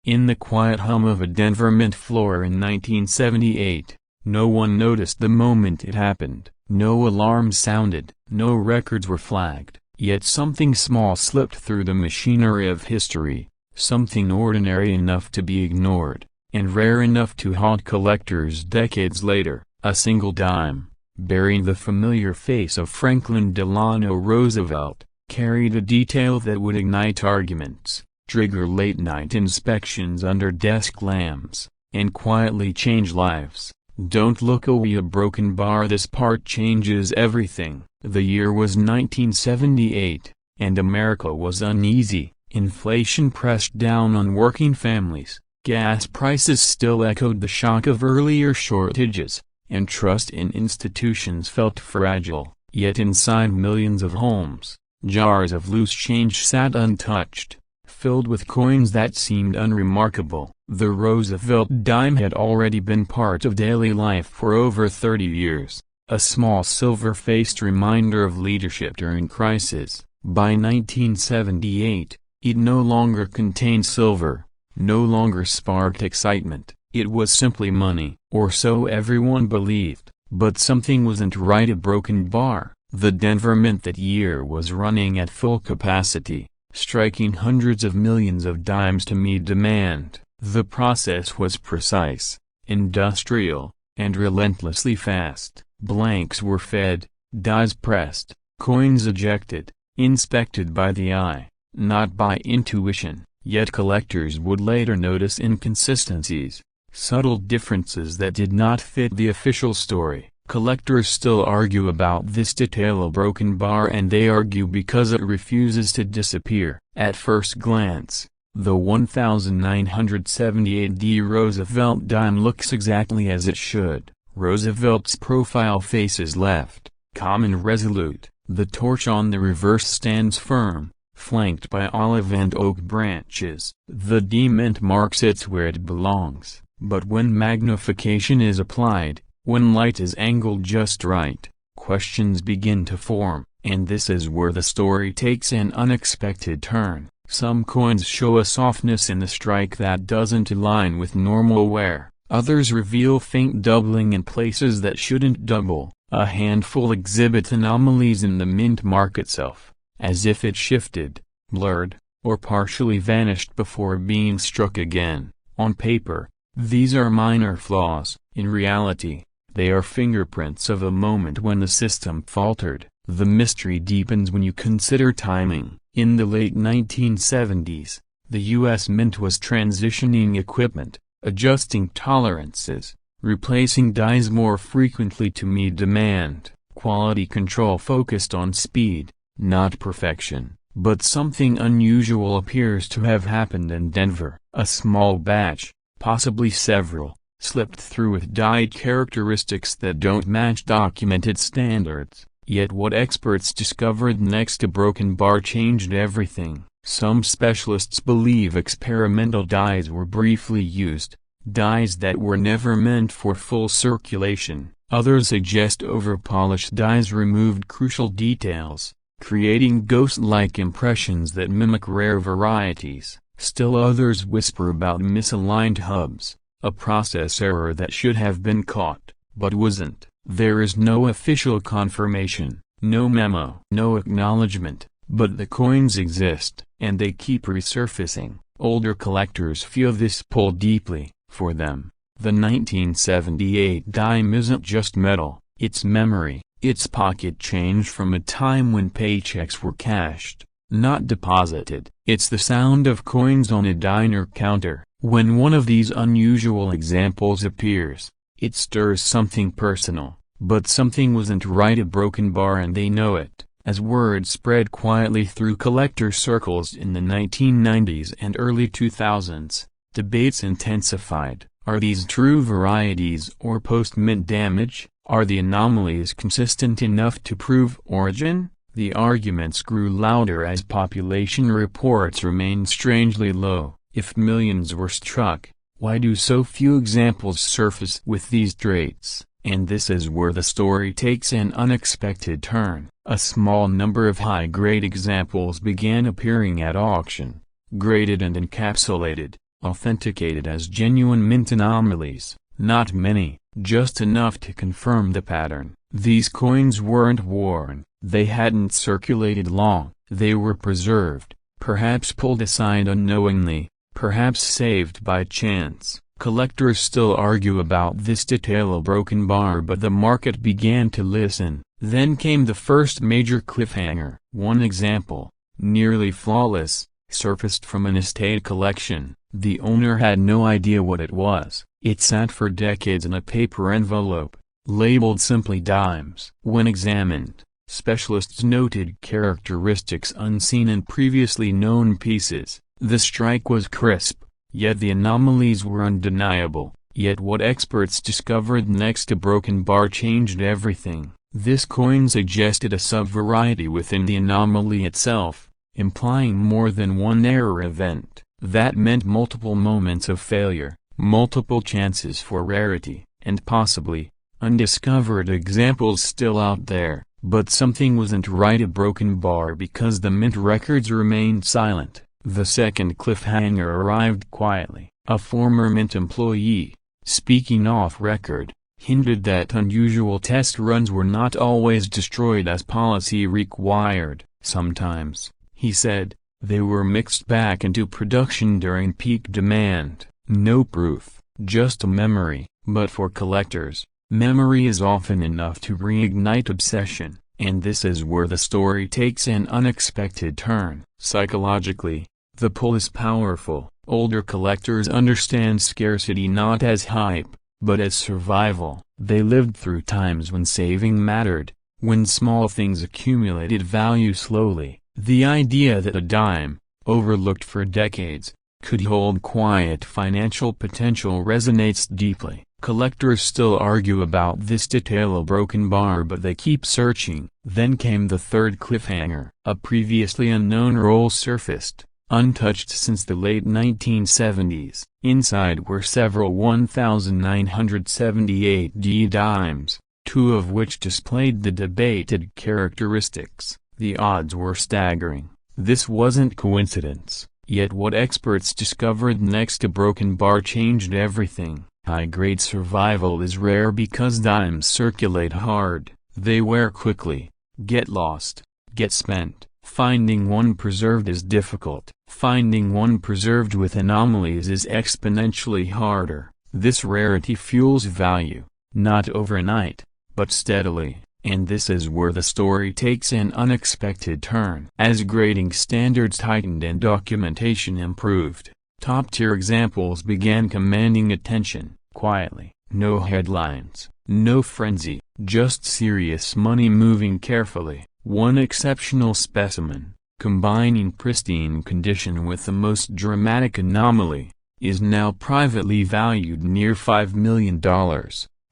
In the quiet hum of a Denver mint floor in 1978, no one noticed the moment it happened, no alarms sounded, no records were flagged, yet something small slipped through the machinery of history, something ordinary enough to be ignored, and rare enough to haunt collectors decades later. A single dime, bearing the familiar face of Franklin Delano Roosevelt, carried a detail that would ignite arguments, trigger late-night inspections under desk lamps, and quietly change lives. Don't look away, a broken bar. This part changes everything. The year was 1978, and America was uneasy. Inflation pressed down on working families, gas prices still echoed the shock of earlier shortages, and trust in institutions felt fragile. Yet inside millions of homes, jars of loose change sat untouched, filled with coins that seemed unremarkable. The Roosevelt dime had already been part of daily life for over 30 years, a small silver-faced reminder of leadership during crisis. By 1978, it no longer contained silver, no longer sparked excitement. It was simply money, or so everyone believed. But something wasn't right. A broken bar. The Denver Mint that year was running at full capacity, striking hundreds of millions of dimes to meet demand. The process was precise, industrial, and relentlessly fast. Blanks were fed, dies pressed, coins ejected, inspected by the eye, not by intuition. Yet collectors would later notice inconsistencies, subtle differences that did not fit the official story. Collectors still argue about this detail, a broken bar, and they argue because it refuses to disappear. At first glance, the 1978 Roosevelt dime looks exactly as it should. Roosevelt's profile faces left, calm and resolute. The torch on the reverse stands firm, flanked by olive and oak branches. The D-mint marks it where it belongs. But when magnification is applied, when light is angled just right, questions begin to form, and this is where the story takes an unexpected turn. Some coins show a softness in the strike that doesn't align with normal wear. Others reveal faint doubling in places that shouldn't double. A handful exhibit anomalies in the mint mark itself, as if it shifted, blurred, or partially vanished before being struck again. On paper, these are minor flaws. In reality, they are fingerprints of a moment when the system faltered. The mystery deepens when you consider timing. In the late 1970s, the U.S. Mint was transitioning equipment, adjusting tolerances, replacing dies more frequently to meet demand. Quality control focused on speed, not perfection. But something unusual appears to have happened in Denver. A small batch, possibly several, slipped through with die characteristics that don't match documented standards. Yet what experts discovered next, a broken bar, changed everything. Some specialists believe experimental dies were briefly used, dies that were never meant for full circulation. Others suggest over-polished dies removed crucial details, creating ghost-like impressions that mimic rare varieties. Still others whisper about misaligned hubs, a process error that should have been caught, but wasn't. There is no official confirmation, no memo, no acknowledgement, but the coins exist, and they keep resurfacing. Older collectors feel this pull deeply. For them, the 1978 dime isn't just metal, it's memory. It's pocket change from a time when paychecks were cashed, not deposited. It's the sound of coins on a diner counter. When one of these unusual examples appears, it stirs something personal. But something wasn't right, a broken bar, and they know it. As word spread quietly through collector circles in the 1990s and early 2000s, debates intensified. Are these true varieties or post-mint damage? Are the anomalies consistent enough to prove origin? The arguments grew louder as population reports remained strangely low. If millions were struck, why do so few examples surface with these traits? And this is where the story takes an unexpected turn. A small number of high-grade examples began appearing at auction, graded and encapsulated, authenticated as genuine mint anomalies. Not many, just enough to confirm the pattern. These coins weren't worn, they hadn't circulated long, they were preserved, perhaps pulled aside unknowingly, perhaps saved by chance. Collectors still argue about this detail. A broken bar, but the market began to listen. Then came the first major cliffhanger. One example, nearly flawless, surfaced from an estate collection. The owner had no idea what it was. It sat for decades in a paper envelope, labeled simply dimes. When examined, specialists noted characteristics unseen in previously known pieces. The strike was crisp, yet the anomalies were undeniable. Yet what experts discovered next, a broken bar, changed everything. This coin suggested a subvariety within the anomaly itself, implying more than one error event. That meant multiple moments of failure, multiple chances for rarity, and possibly undiscovered examples still out there. But something wasn't right. A broken bar because the mint records remained silent. The second cliffhanger arrived quietly. A former mint employee, speaking off record, hinted that unusual test runs were not always destroyed as policy required. Sometimes, he said, they were mixed back into production during peak demand. No proof, just a memory. But for collectors, memory is often enough to reignite obsession, and this is where the story takes an unexpected turn. Psychologically, the pull is powerful. Older collectors understand scarcity not as hype, but as survival. They lived through times when saving mattered, when small things accumulated value slowly. The idea that a dime, overlooked for decades, could hold quiet financial potential resonates deeply. Collectors still argue about this detail, a broken bar, but they keep searching. Then came the third cliffhanger. A previously unknown roll surfaced, untouched since the late 1970s. Inside were several 1978 dimes, two of which displayed the debated characteristics. The odds were staggering. This wasn't coincidence. Yet what experts discovered next, a broken bar, changed everything. High-grade survival is rare because dimes circulate hard. They wear quickly, get lost, get spent. Finding one preserved is difficult. Finding one preserved with anomalies is exponentially harder. This rarity fuels value, not overnight, but steadily. And this is where the story takes an unexpected turn. As grading standards tightened and documentation improved, top-tier examples began commanding attention. Quietly, no headlines, no frenzy, just serious money moving carefully. One exceptional specimen, combining pristine condition with the most dramatic anomaly, is now privately valued near $5 million,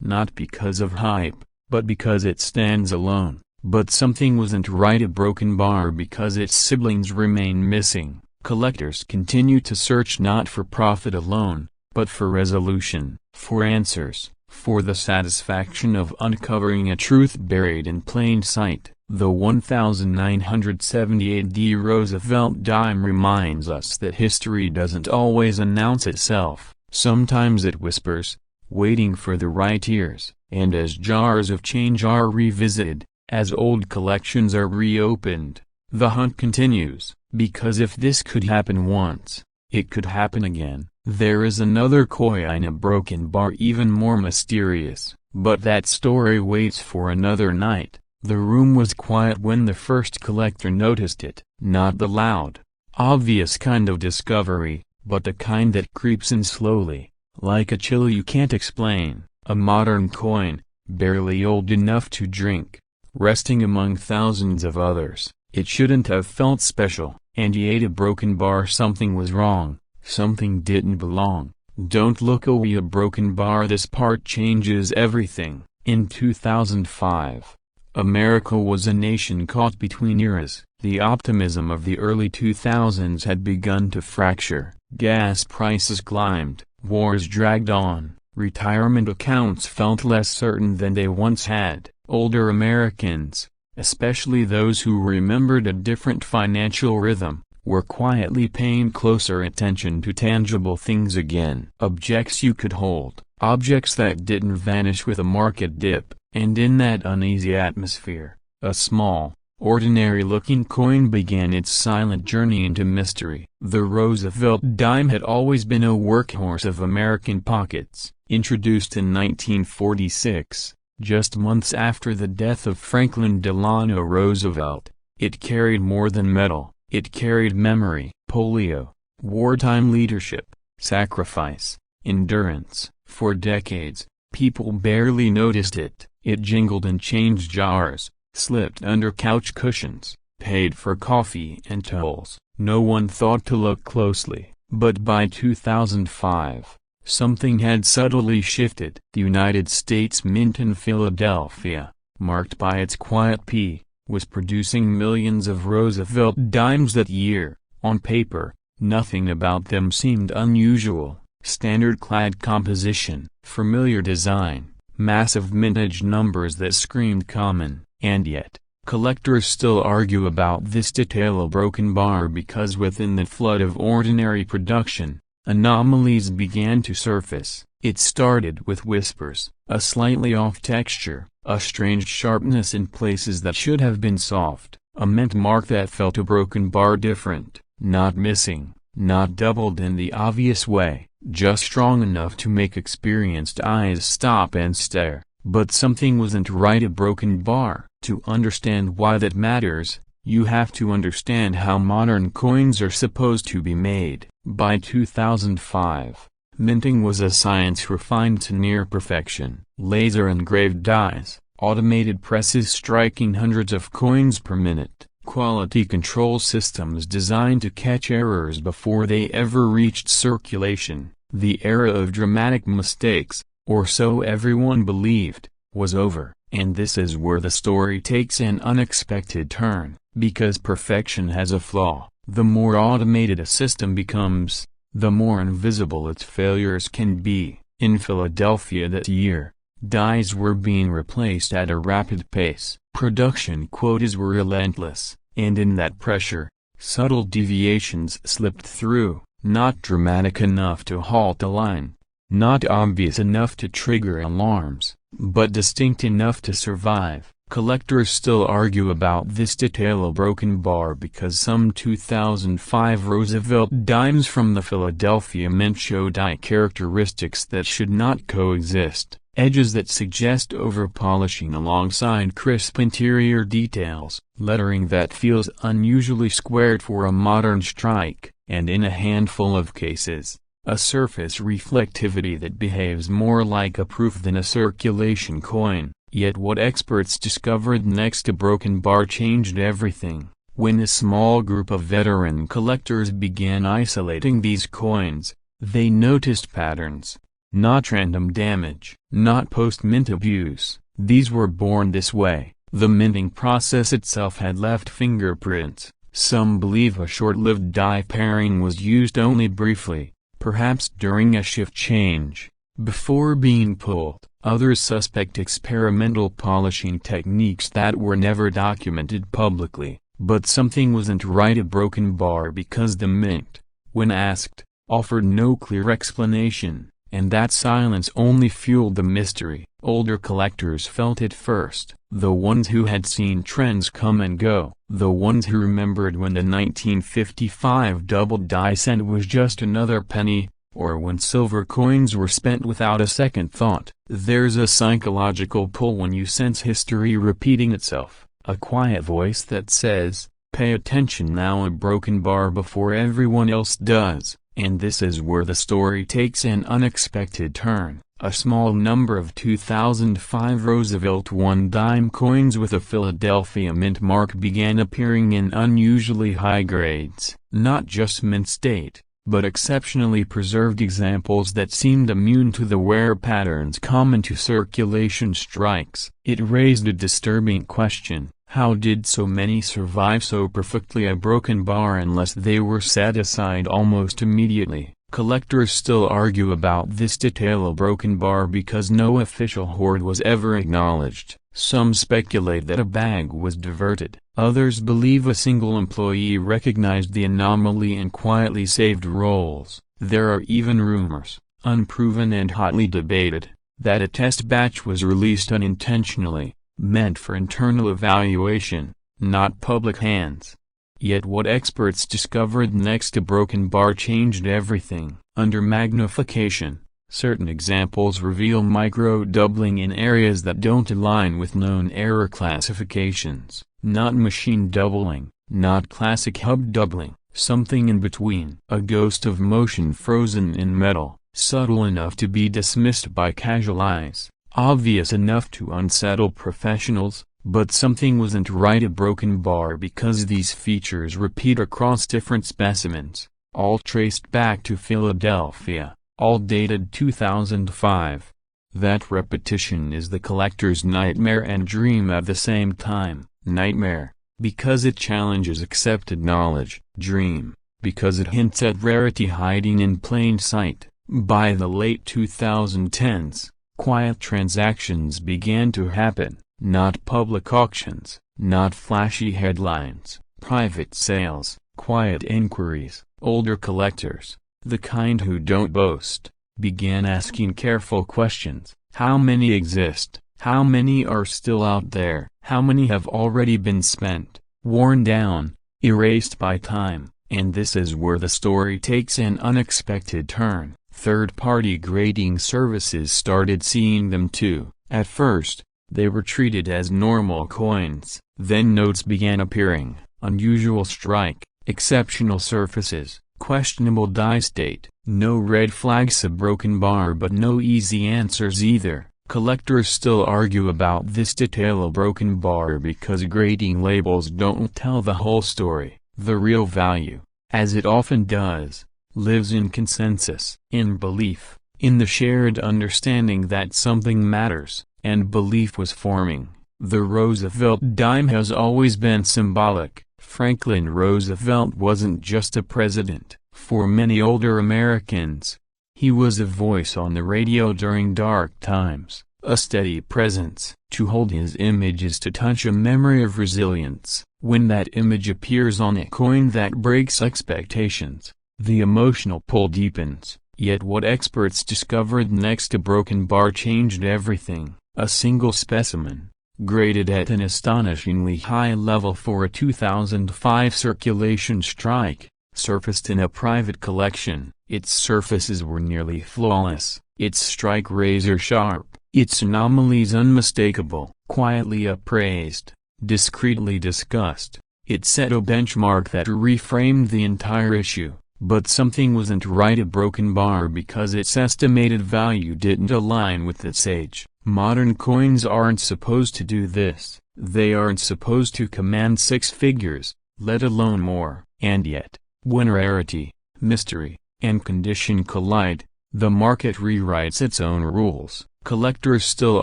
not because of hype, but because it stands alone. But something wasn't right, a broken bar because its siblings remain missing. Collectors continue to search not for profit alone, but for resolution, for answers, for the satisfaction of uncovering a truth buried in plain sight. The 1978 Roosevelt dime reminds us that history doesn't always announce itself. Sometimes it whispers, waiting for the right ears. And as jars of change are revisited, as old collections are reopened, the hunt continues. Because if this could happen once, it could happen again. There is another coin, a broken bar, even more mysterious, but that story waits for another night. The room was quiet when the first collector noticed it. Not the loud, obvious kind of discovery, but the kind that creeps in slowly, like a chill you can't explain. A modern coin, barely old enough to drink, resting among thousands of others. It shouldn't have felt special, and yet a broken bar. Something was wrong, something didn't belong. Don't look away, a broken bar. This part changes everything. In 2005, America was a nation caught between eras. The optimism of the early 2000s had begun to fracture. Gas prices climbed, wars dragged on. Retirement accounts felt less certain than they once had. Older Americans, especially those who remembered a different financial rhythm, were quietly paying closer attention to tangible things again. Objects you could hold, objects that didn't vanish with a market dip, and in that uneasy atmosphere, a small, ordinary-looking coin began its silent journey into mystery. The Roosevelt dime had always been a workhorse of American pockets. Introduced in 1946, just months after the death of Franklin Delano Roosevelt, it carried more than metal. It carried memory, polio, wartime leadership, sacrifice, endurance. For decades, people barely noticed it. It jingled in change jars, slipped under couch cushions, paid for coffee and tolls. No one thought to look closely, but by 2005, something had subtly shifted. The United States Mint in Philadelphia, marked by its quiet P, was producing millions of Roosevelt dimes that year. On paper, nothing about them seemed unusual. Standard-clad composition, familiar design, massive mintage numbers that screamed common. And yet, collectors still argue about this detail. A broken bar because within the flood of ordinary production, anomalies began to surface. It started with whispers, a slightly off texture, a strange sharpness in places that should have been soft, a mint mark that felt a broken bar different, not missing, not doubled in the obvious way, just strong enough to make experienced eyes stop and stare. But something wasn't right. A broken bar. To understand why that matters, you have to understand how modern coins are supposed to be made. By 2005, minting was a science refined to near perfection. Laser-engraved dies, automated presses striking hundreds of coins per minute, quality control systems designed to catch errors before they ever reached circulation. The era of dramatic mistakes, or so everyone believed, was over. And this is where the story takes an unexpected turn. Because perfection has a flaw, the more automated a system becomes, the more invisible its failures can be. In Philadelphia that year, dies were being replaced at a rapid pace. Production quotas were relentless, and in that pressure, subtle deviations slipped through, not dramatic enough to halt a line, not obvious enough to trigger alarms, but distinct enough to survive. Collectors still argue about this detail. A broken bar because some 2005 Roosevelt dimes from the Philadelphia Mint show die characteristics that should not coexist, edges that suggest over-polishing alongside crisp interior details, lettering that feels unusually squared for a modern strike, and in a handful of cases, a surface reflectivity that behaves more like a proof than a circulation coin. Yet what experts discovered next to broken bar changed everything. When a small group of veteran collectors began isolating these coins, they noticed patterns. Not random damage, not post-mint abuse. These were born this way. The minting process itself had left fingerprints. Some believe a short-lived die pairing was used only briefly, perhaps during a shift change, before being pulled. Others suspect experimental polishing techniques that were never documented publicly. But something wasn't right. A broken bar because the mint, when asked, offered no clear explanation, and that silence only fueled the mystery. Older collectors felt it first, the ones who had seen trends come and go, the ones who remembered when the 1955 doubled die cent was just another penny, or when silver coins were spent without a second thought. There's a psychological pull when you sense history repeating itself, a quiet voice that says, "Pay attention now." A broken bar before everyone else does. And this is where the story takes an unexpected turn. A small number of 2005 Roosevelt one-dime coins with a Philadelphia Mint mark began appearing in unusually high grades. Not just mint state, but exceptionally preserved examples that seemed immune to the wear patterns common to circulation strikes. It raised a disturbing question. How did so many survive so perfectly a broken bar unless they were set aside almost immediately? Collectors still argue about this detail. A broken bar because no official hoard was ever acknowledged. Some speculate that a bag was diverted. Others believe a single employee recognized the anomaly and quietly saved rolls. There are even rumors, unproven and hotly debated, that a test batch was released unintentionally, meant for internal evaluation, not public hands. Yet what experts discovered next to broken bar changed everything. Under magnification, certain examples reveal micro-doubling in areas that don't align with known error classifications. Not machine doubling, not classic hub doubling, something in between. A ghost of motion frozen in metal, subtle enough to be dismissed by casual eyes, obvious enough to unsettle professionals, but something wasn't right. A broken bar because these features repeat across different specimens, all traced back to Philadelphia, all dated 2005. That repetition is the collector's nightmare and dream at the same time. Nightmare, because it challenges accepted knowledge. Dream, because it hints at rarity hiding in plain sight. By the late 2010s, quiet transactions began to happen, not public auctions, not flashy headlines, private sales, quiet inquiries. Older collectors, the kind who don't boast, began asking careful questions. How many exist? How many are still out there? How many have already been spent, worn down, erased by time? And this is where the story takes an unexpected turn. Third-party grading services started seeing them too. At first, they were treated as normal coins. Then notes began appearing: unusual strike, exceptional surfaces, questionable die state. No red flags. A broken bar, but no easy answers either. Collectors still argue about this detail. A broken bar because grading labels don't tell the whole story. The real value, as it often does, lives in consensus, in belief, in the shared understanding that something matters, and belief was forming. The Roosevelt dime has always been symbolic. Franklin Roosevelt wasn't just a president. For many older Americans, he was a voice on the radio during dark times, a steady presence. To hold his image is to touch a memory of resilience. When that image appears on a coin that breaks expectations, the emotional pull deepens. Yet what experts discovered next to broken bar changed everything. A single specimen, graded at an astonishingly high level for a 2005 circulation strike, surfaced in a private collection. Its surfaces were nearly flawless, its strike razor sharp, its anomalies unmistakable. Quietly appraised, discreetly discussed, it set a benchmark that reframed the entire issue. But something wasn't right. A broken bar because its estimated value didn't align with its age. Modern coins aren't supposed to do this. They aren't supposed to command six figures, let alone more. And yet, when rarity, mystery, and condition collide, the market rewrites its own rules. Collectors still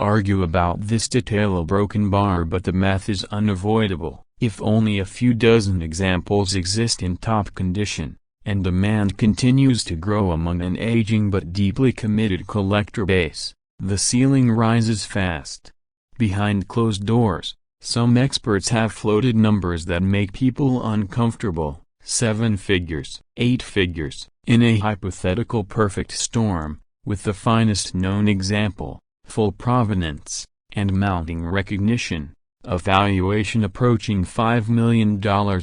argue about this detail. A broken bar, but the math is unavoidable. If only a few dozen examples exist in top condition, and demand continues to grow among an aging but deeply committed collector base, the ceiling rises fast. Behind closed doors, some experts have floated numbers that make people uncomfortable. 7 figures, 8 figures, in a hypothetical perfect storm, with the finest known example, full provenance, and mounting recognition. A valuation approaching $5 million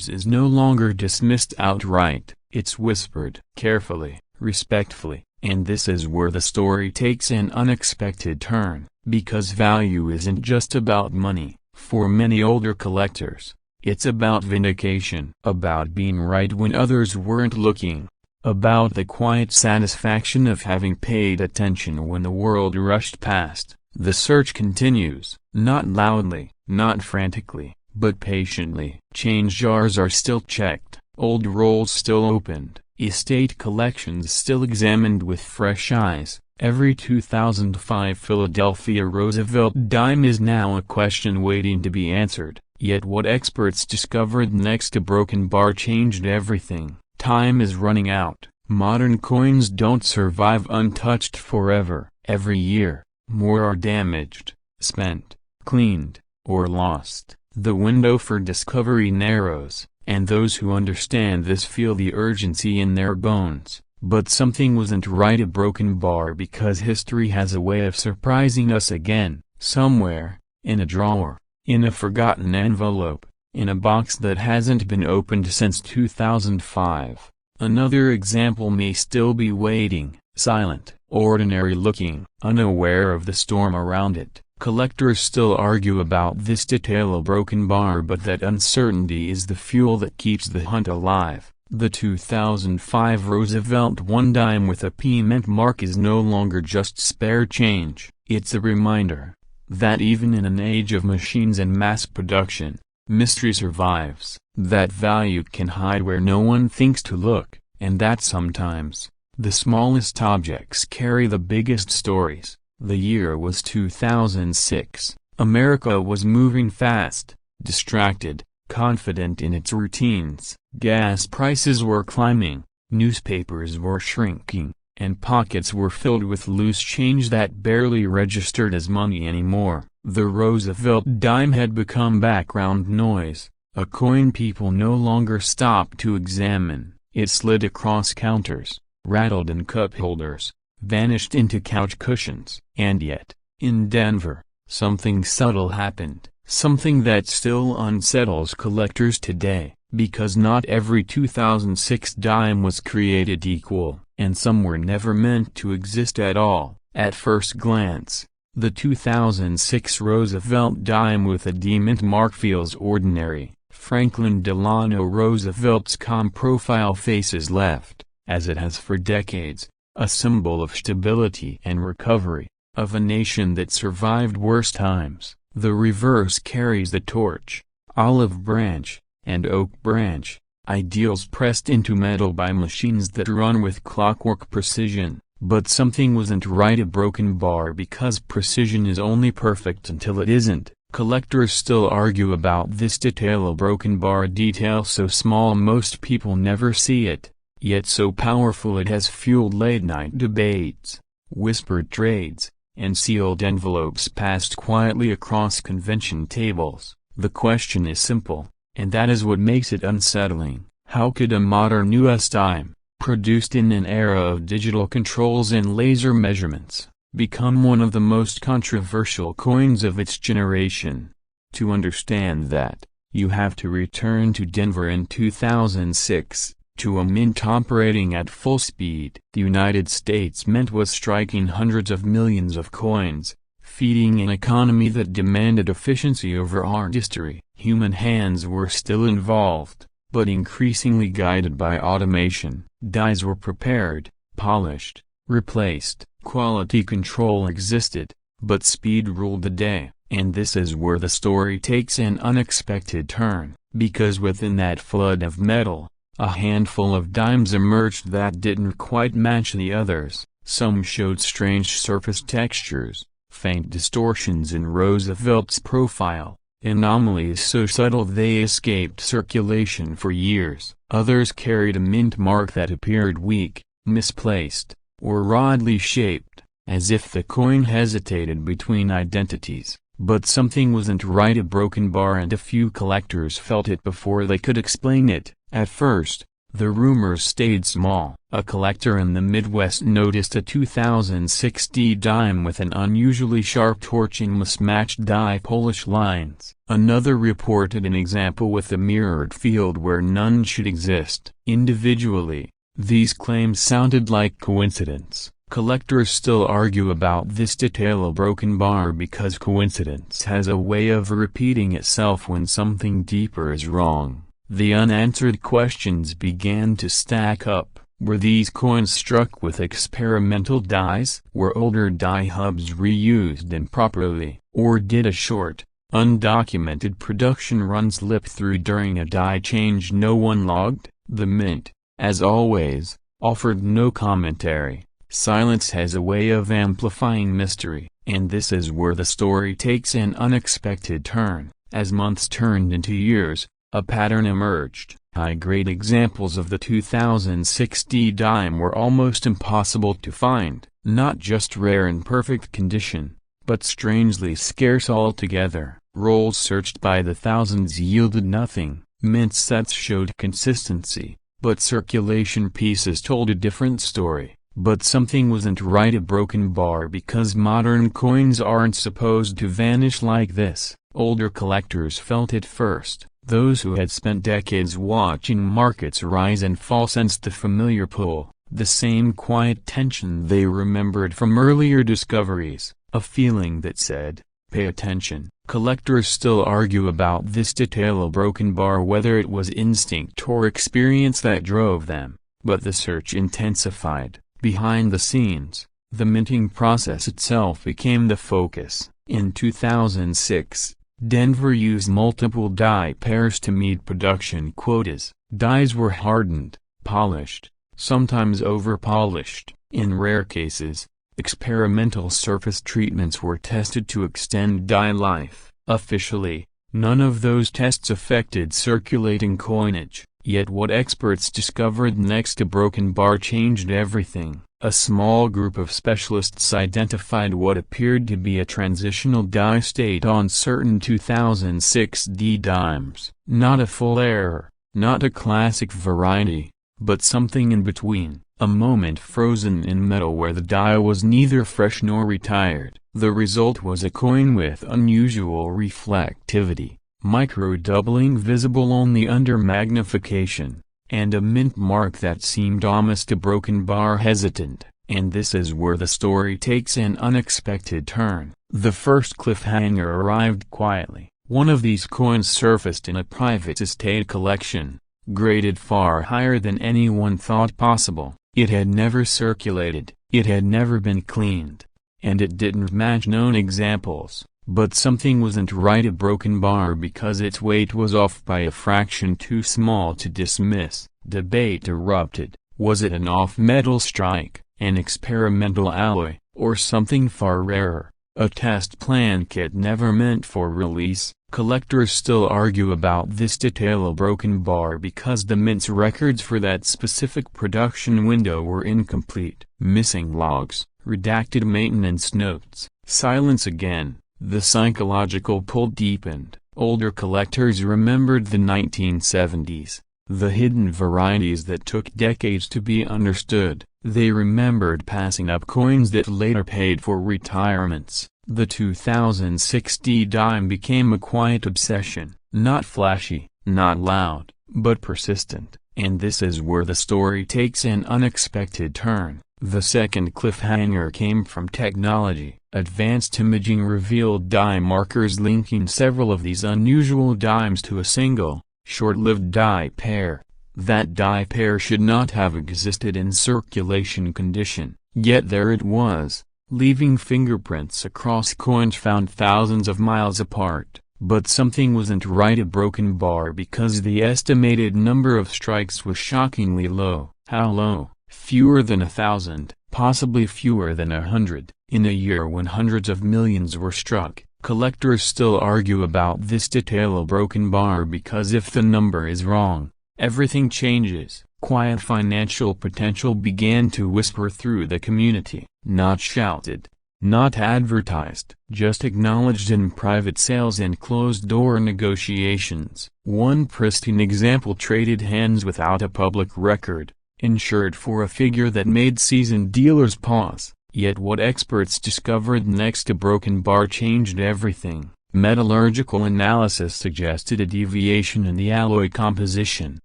is no longer dismissed outright. It's whispered carefully, respectfully, and this is where the story takes an unexpected turn, because value isn't just about money. For many older collectors, it's about vindication, about being right when others weren't looking, about the quiet satisfaction of having paid attention when the world rushed past. The search continues, not loudly, not frantically, but patiently. Change jars are still checked, old rolls still opened, estate collections still examined with fresh eyes. Every 2005 Philadelphia Roosevelt dime is now a question waiting to be answered. Yet what experts discovered next to broken bar changed everything. Time is running out. Modern coins don't survive untouched forever. Every year, more are damaged, spent, cleaned, or lost. The window for discovery narrows, and those who understand this feel the urgency in their bones. But something wasn't right, a broken bar, because history has a way of surprising us again, somewhere, in a drawer, in a forgotten envelope, in a box that hasn't been opened since 2005. Another example may still be waiting, silent, ordinary-looking, unaware of the storm around it. Collectors still argue about this detail, a broken bar, but that uncertainty is the fuel that keeps the hunt alive. The 2005 Roosevelt 1 dime with a P mint mark is no longer just spare change. It's a reminder that even in an age of machines and mass production, mystery survives, that value can hide where no one thinks to look, and that sometimes the smallest objects carry the biggest stories. The year was 2006. America was moving fast, distracted, confident in its routines. Gas prices were climbing, newspapers were shrinking, and pockets were filled with loose change that barely registered as money anymore. The Roosevelt dime had become background noise, a coin people no longer stopped to examine. It slid across counters, rattled in cup holders, vanished into couch cushions. And yet, in Denver, something subtle happened, something that still unsettles collectors today, because not every 2006 dime was created equal, and some were never meant to exist at all. At first glance, the 2006 Roosevelt dime with a D mint mark feels ordinary. Franklin Delano Roosevelt's calm profile faces left, as it has for decades, a symbol of stability and recovery, of a nation that survived worse times. The reverse carries the torch, olive branch, and oak branch, ideals pressed into metal by machines that run with clockwork precision. But something wasn't right, a broken bar, because precision is only perfect until it isn't. Collectors still argue about this detail, a broken bar, detail so small most people never see it, yet so powerful it has fueled late-night debates, whispered trades, and sealed envelopes passed quietly across convention tables. The question is simple, and that is what makes it unsettling. How could a modern US dime, produced in an era of digital controls and laser measurements, become one of the most controversial coins of its generation? To understand that, you have to return to Denver in 2006, to a mint operating at full speed. The United States Mint was striking hundreds of millions of coins, feeding an economy that demanded efficiency over artistry. Human hands were still involved, but increasingly guided by automation. Dies were prepared, polished, replaced. Quality control existed, but speed ruled the day. And this is where the story takes an unexpected turn, because within that flood of metal, a handful of dimes emerged that didn't quite match the others. Some showed strange surface textures, faint distortions in Roosevelt's profile, anomalies so subtle they escaped circulation for years. Others carried a mint mark that appeared weak, misplaced, or oddly shaped, as if the coin hesitated between identities. But something wasn't right, a broken bar, and a few collectors felt it before they could explain it. At first, the rumors stayed small. A collector in the Midwest noticed a 2006 D dime with an unusually sharp torch and mismatched die polish lines. Another reported an example with a mirrored field where none should exist. Individually, these claims sounded like coincidence. Collectors still argue about this detail, a broken bar, because coincidence has a way of repeating itself when something deeper is wrong. The unanswered questions began to stack up. Were these coins struck with experimental dies? Were older die hubs reused improperly? Or did a short, undocumented production run slip through during a die change no one logged? The Mint, as always, offered no commentary. Silence has a way of amplifying mystery, and this is where the story takes an unexpected turn. As months turned into years, a pattern emerged. High-grade examples of the 2006 D dime were almost impossible to find. Not just rare in perfect condition, but strangely scarce altogether. Rolls searched by the thousands yielded nothing. Mint sets showed consistency, but circulation pieces told a different story. But something wasn't right. A broken bar because modern coins aren't supposed to vanish like this. Older collectors felt it first. Those who had spent decades watching markets rise and fall sensed the familiar pull, the same quiet tension they remembered from earlier discoveries, a feeling that said, "Pay attention." Collectors still argue about this detail. A broken bar, whether it was instinct or experience that drove them, but the search intensified. Behind the scenes, the minting process itself became the focus. In 2006, Denver used multiple die pairs to meet production quotas. Dies were hardened, polished, sometimes over-polished. In rare cases, experimental surface treatments were tested to extend die life. Officially, none of those tests affected circulating coinage. Yet what experts discovered next to broken bar changed everything. A small group of specialists identified what appeared to be a transitional die state on certain 2006 D dimes. Not a full error, not a classic variety, but something in between. A moment frozen in metal where the die was neither fresh nor retired. The result was a coin with unusual reflectivity, micro-doubling visible only under magnification, and a mint mark that seemed almost a broken bar hesitant. And this is where the story takes an unexpected turn. The first cliffhanger arrived quietly. One of these coins surfaced in a private estate collection, graded far higher than anyone thought possible. It had never circulated, it had never been cleaned, and it didn't match known examples. But something wasn't right. A broken bar because its weight was off by a fraction too small to dismiss. Debate erupted. Was it an off-metal strike, an experimental alloy, or something far rarer, a test plan kit never meant for release? Collectors still argue about this detail. A broken bar because the mint's records for that specific production window were incomplete. Missing logs, redacted maintenance notes, silence again. The psychological pull deepened. Older collectors remembered the 1970s, the hidden varieties that took decades to be understood. They remembered passing up coins that later paid for retirements. The 2006 D-dime became a quiet obsession, not flashy, not loud, but persistent. And this is where the story takes an unexpected turn. The second cliffhanger came from technology. Advanced imaging revealed die markers linking several of these unusual dimes to a single, short-lived die pair. That die pair should not have existed in circulation condition, yet there it was, leaving fingerprints across coins found thousands of miles apart. But something wasn't right. A broken bar because the estimated number of strikes was shockingly low. How low? Fewer than 1,000, possibly fewer than 100. In a year when hundreds of millions were struck, collectors still argue about this detail. A broken bar because if the number is wrong, everything changes. Quiet financial potential began to whisper through the community, not shouted, not advertised, just acknowledged in private sales and closed-door negotiations. One pristine example traded hands without a public record, insured for a figure that made seasoned dealers pause. Yet what experts discovered next to broken bar changed everything. Metallurgical analysis suggested a deviation in the alloy composition,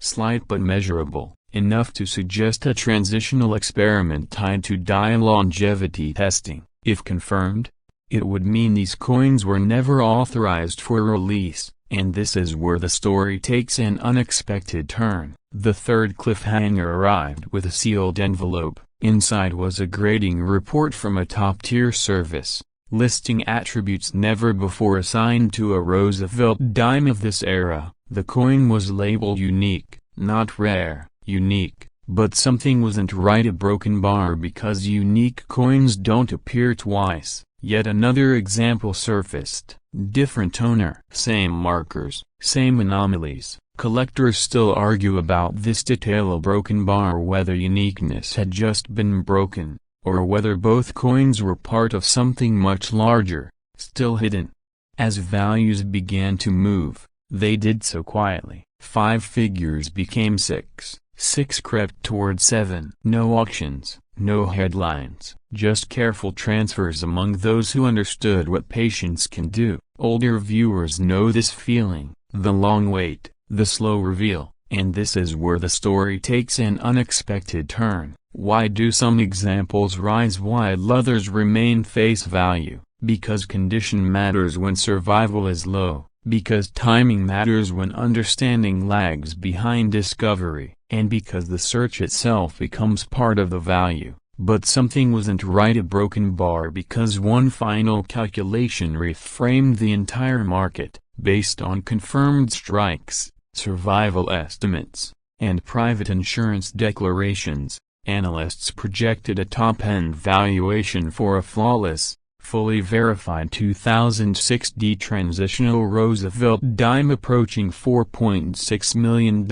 slight but measurable, enough to suggest a transitional experiment tied to die longevity testing. If confirmed, it would mean these coins were never authorized for release, and this is where the story takes an unexpected turn. The third cliffhanger arrived with a sealed envelope. Inside was a grading report from a top-tier service, listing attributes never before assigned to a Roosevelt dime of this era. The coin was labeled unique, not rare, unique. But something wasn't right. A broken bar because unique coins don't appear twice. Yet another example surfaced. Different owner. Same markers, same anomalies. Collectors still argue about this detail. A broken bar whether uniqueness had just been broken, or whether both coins were part of something much larger, still hidden. As values began to move, they did so quietly. 5 figures became 6, 6 crept toward 7. No auctions, no headlines, just careful transfers among those who understood what patience can do. Older viewers know this feeling, the long wait, the slow reveal, and this is where the story takes an unexpected turn. Why do some examples rise while others remain face value? Because condition matters when survival is low, because timing matters when understanding lags behind discovery, and because the search itself becomes part of the value. But something wasn't right. A broken bar because one final calculation reframed the entire market, based on confirmed strikes, survival estimates, and private insurance declarations. Analysts projected a top-end valuation for a flawless, fully verified 2006 transitional Roosevelt dime approaching $4.6 million,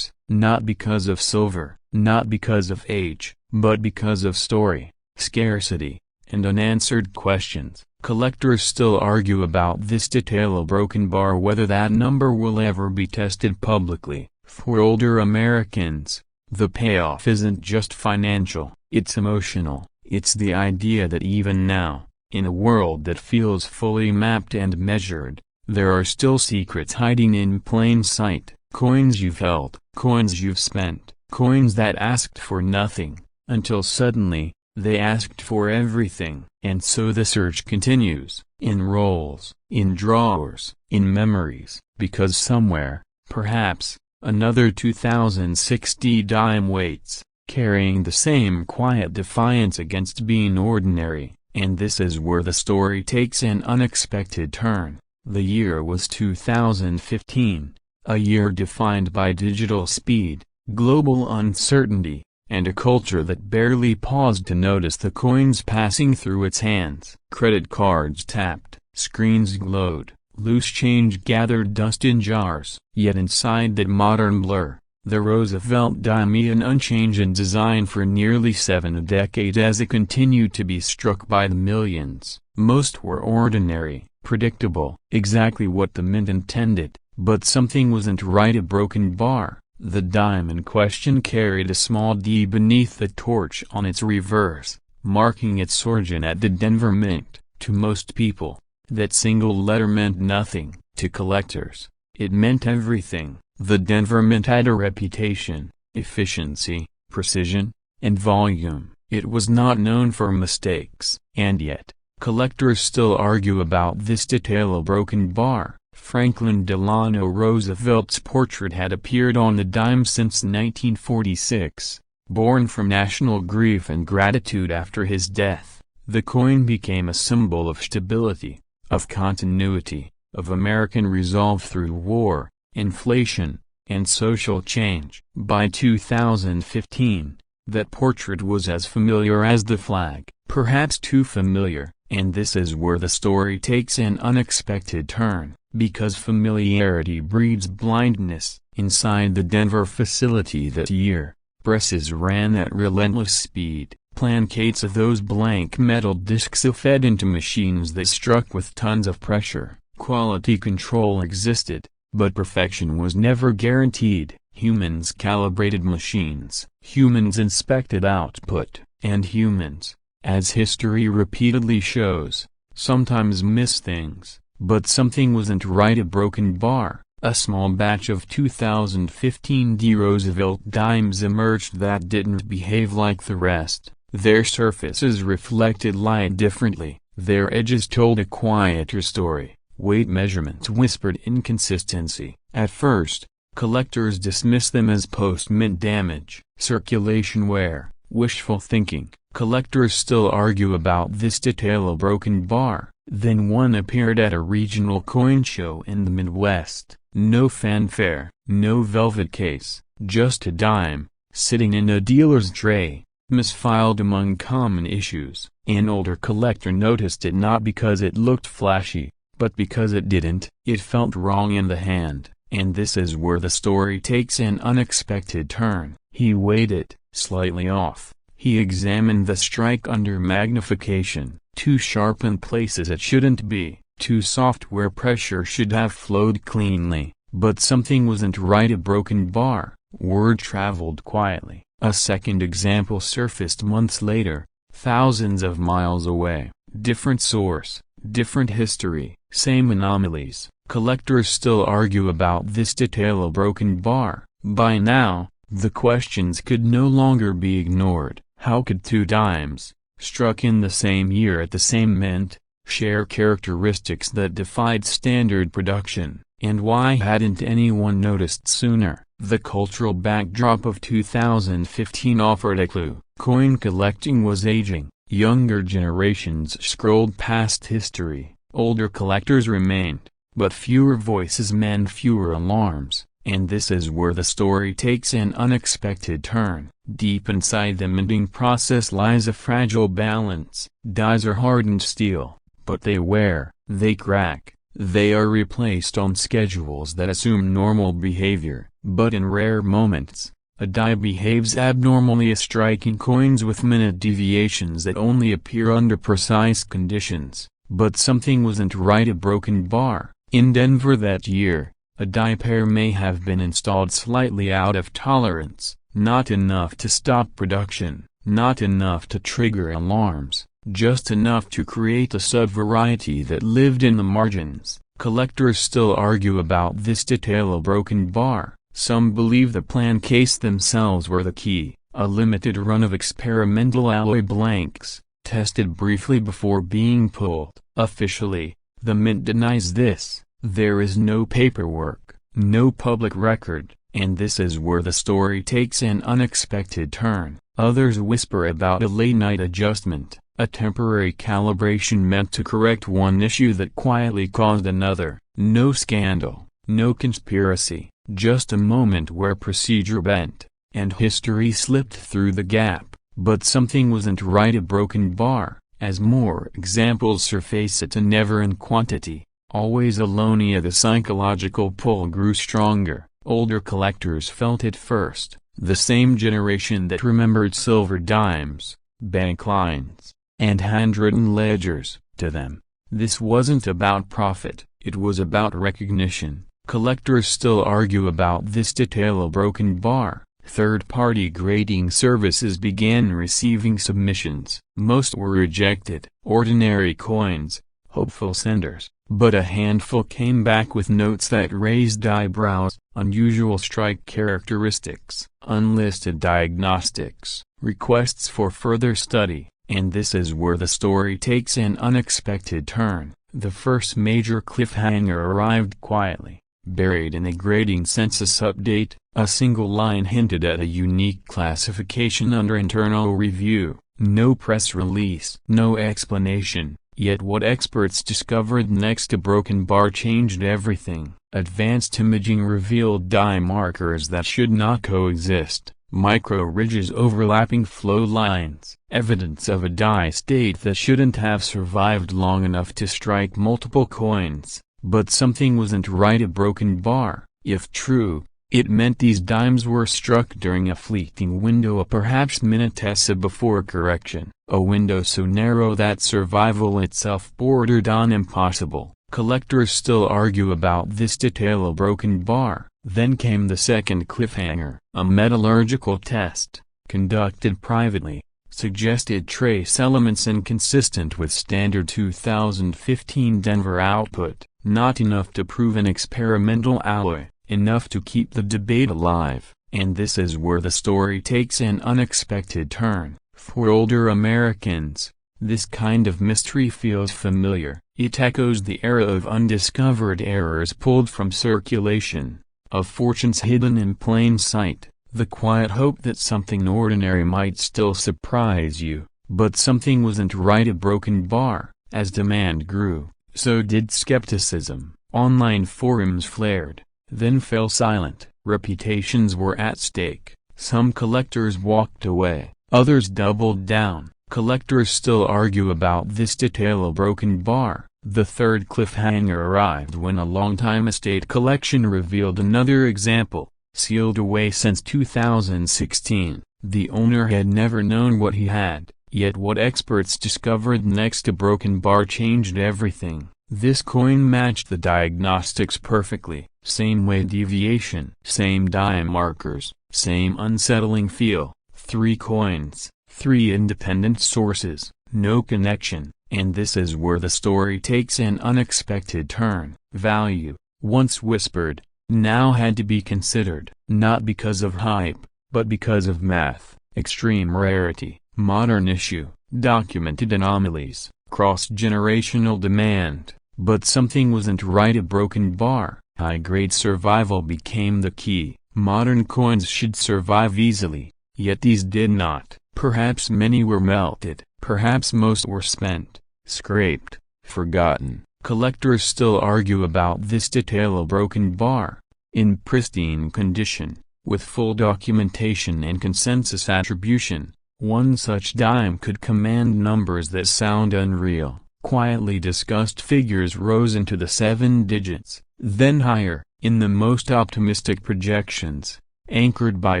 not because of silver, not because of age, but because of story, scarcity, and unanswered questions. Collectors still argue about this detail. A broken bar, whether that number will ever be tested publicly. For older Americans, the payoff isn't just financial, it's emotional. It's the idea that even now, in a world that feels fully mapped and measured, there are still secrets hiding in plain sight. Coins you've held, coins you've spent, coins that asked for nothing, until suddenly, they asked for everything. And so the search continues, in rolls, in drawers, in memories, because somewhere, perhaps, another 2060 dime waits, carrying the same quiet defiance against being ordinary. And this is where the story takes an unexpected turn. The year was 2015, a year defined by digital speed, global uncertainty, and a culture that barely paused to notice the coins passing through its hands. Credit cards tapped, screens glowed, loose change gathered dust in jars. Yet inside that modern blur, the Roosevelt dime, an unchanged in design for nearly 7 decades as it continued to be struck by the millions. Most were ordinary, predictable, exactly what the mint intended, but something wasn't right. A broken bar. The dime in question carried a small D beneath the torch on its reverse, marking its origin at the Denver Mint. To most people, that single letter meant nothing. To collectors, it meant everything. The Denver Mint had a reputation, efficiency, precision, and volume. It was not known for mistakes. And yet, collectors still argue about this detail. A broken bar. Franklin Delano Roosevelt's portrait had appeared on the dime since 1946. Born from national grief and gratitude after his death, the coin became a symbol of stability, of continuity, of American resolve through war, inflation, and social change. By 2015, that portrait was as familiar as the flag, perhaps too familiar, and this is where the story takes an unexpected turn. Because familiarity breeds blindness. Inside the Denver facility that year, presses ran at relentless speed. Plancades of those blank metal discs fed into machines that struck with tons of pressure. Quality control existed, but perfection was never guaranteed. Humans calibrated machines, humans inspected output, and humans, as history repeatedly shows, sometimes miss things. But something wasn't right. A broken bar. A small batch of 2015 D Roosevelt dimes emerged that didn't behave like the rest. Their surfaces reflected light differently, their edges told a quieter story, weight measurements whispered inconsistency. At first, collectors dismissed them as post-mint damage, circulation wear, wishful thinking. Collectors still argue about this detail. A broken bar. Then one appeared at a regional coin show in the Midwest. No fanfare, no velvet case, just a dime, sitting in a dealer's tray, misfiled among common issues. An older collector noticed it not because it looked flashy, but because it didn't. It felt wrong in the hand, and this is where the story takes an unexpected turn. He weighed it, slightly off. He examined the strike under magnification. Too sharp in places it shouldn't be, too soft where pressure should have flowed cleanly, but something wasn't right. A broken bar. Word traveled quietly. A second example surfaced months later, thousands of miles away. Different source, different history, same anomalies. Collectors still argue about this detail. A broken bar. By now, the questions could no longer be ignored. How could two dimes, struck in the same year at the same mint, share characteristics that defied standard production, and why hadn't anyone noticed sooner? The cultural backdrop of 2015 offered a clue. Coin collecting was aging. Younger generations scrolled past history. Older collectors remained, but fewer voices meant fewer alarms. And this is where the story takes an unexpected turn. Deep inside the minting process lies a fragile balance. Dies are hardened steel, but they wear, they crack, they are replaced on schedules that assume normal behavior. But in rare moments, a die behaves abnormally, striking coins with minute deviations that only appear under precise conditions. But something wasn't right. A broken bar. In Denver that year, a die pair may have been installed slightly out of tolerance, not enough to stop production, not enough to trigger alarms, just enough to create a sub-variety that lived in the margins. Collectors still argue about this detail. A broken bar. Some believe the plan case themselves were the key, a limited run of experimental alloy blanks, tested briefly before being pulled. Officially, the mint denies this. There is no paperwork, no public record, and this is where the story takes an unexpected turn. Others whisper about a late-night adjustment, a temporary calibration meant to correct one issue that quietly caused another. No scandal, no conspiracy, just a moment where procedure bent, and history slipped through the gap. But something wasn't right. A broken bar. As more examples surface, it's a never-end quantity. Always Alonia. The psychological pull grew stronger. Older collectors felt it first, the same generation that remembered silver dimes, bank lines, and handwritten ledgers. To them, this wasn't about profit, it was about recognition. Collectors still argue about this detail. A broken bar. Third-party grading services began receiving submissions. Most were rejected, ordinary coins, hopeful senders, but a handful came back with notes that raised eyebrows: unusual strike characteristics, unlisted diagnostics, requests for further study. And this is where the story takes an unexpected turn. The first major cliffhanger arrived quietly, buried in a grading census update. A single line hinted at a unique classification under internal review. No press release, no explanation. Yet what experts discovered next: a broken bar changed everything. Advanced imaging revealed die markers that should not coexist, micro ridges overlapping flow lines, evidence of a die state that shouldn't have survived long enough to strike multiple coins. But something wasn't right. A broken bar. If true, it meant these dimes were struck during a fleeting window, a perhaps minutessa before correction, a window so narrow that survival itself bordered on impossible. Collectors still argue about this detail. A broken bar. Then came the second cliffhanger. A metallurgical test, conducted privately, suggested trace elements inconsistent with standard 2015 Denver output. Not enough to prove an experimental alloy, enough to keep the debate alive. And this is where the story takes an unexpected turn. For older Americans, this kind of mystery feels familiar. It echoes the era of undiscovered errors pulled from circulation, of fortunes hidden in plain sight, the quiet hope that something ordinary might still surprise you. But something wasn't right. A broken bar. As demand grew, so did skepticism. Online forums flared, then fell silent. Reputations were at stake. Some collectors walked away, others doubled down. Collectors still argue about this detail. A broken bar. The third cliffhanger arrived when a longtime estate collection revealed another example, sealed away since 2016. The owner had never known what he had. Yet what experts discovered next: a broken bar changed everything. This coin matched the diagnostics perfectly, same weight deviation, same dime markers, same unsettling feel, 3 coins, 3 independent sources, no connection, and this is where the story takes an unexpected turn. Value, once whispered, now had to be considered, not because of hype, but because of math, extreme rarity, modern issue, documented anomalies, cross-generational demand. But something wasn't right. A broken bar. High-grade survival became the key. Modern coins should survive easily, yet these did not. Perhaps many were melted, perhaps most were spent, scraped, forgotten. Collectors still argue about this detail. A broken bar, in pristine condition, with full documentation and consensus attribution, one such dime could command numbers that sound unreal. Quietly discussed figures rose into the 7 digits, then higher, in the most optimistic projections, anchored by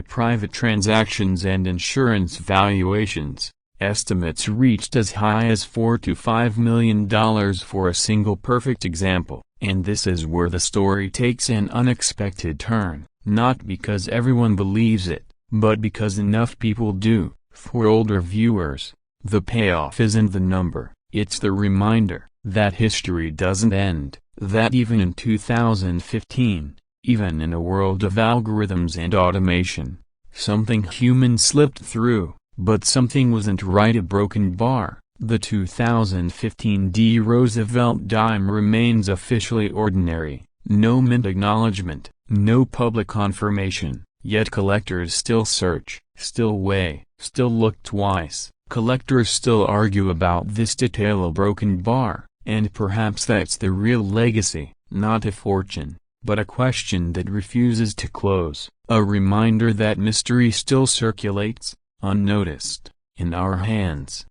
private transactions and insurance valuations. Estimates reached as high as $4 to $5 million for a single perfect example. And this is where the story takes an unexpected turn, not because everyone believes it, but because enough people do. For older viewers, the payoff isn't the number. It's the reminder that history doesn't end, that even in 2015, even in a world of algorithms and automation, something human slipped through, but something wasn't right. A broken bar. The 2015 D. Roosevelt dime remains officially ordinary, no mint acknowledgement, no public confirmation, yet collectors still search, still weigh, still look twice. Collectors still argue about this detail. A broken bar, and perhaps that's the real legacy, not a fortune, but a question that refuses to close, a reminder that mystery still circulates, unnoticed, in our hands.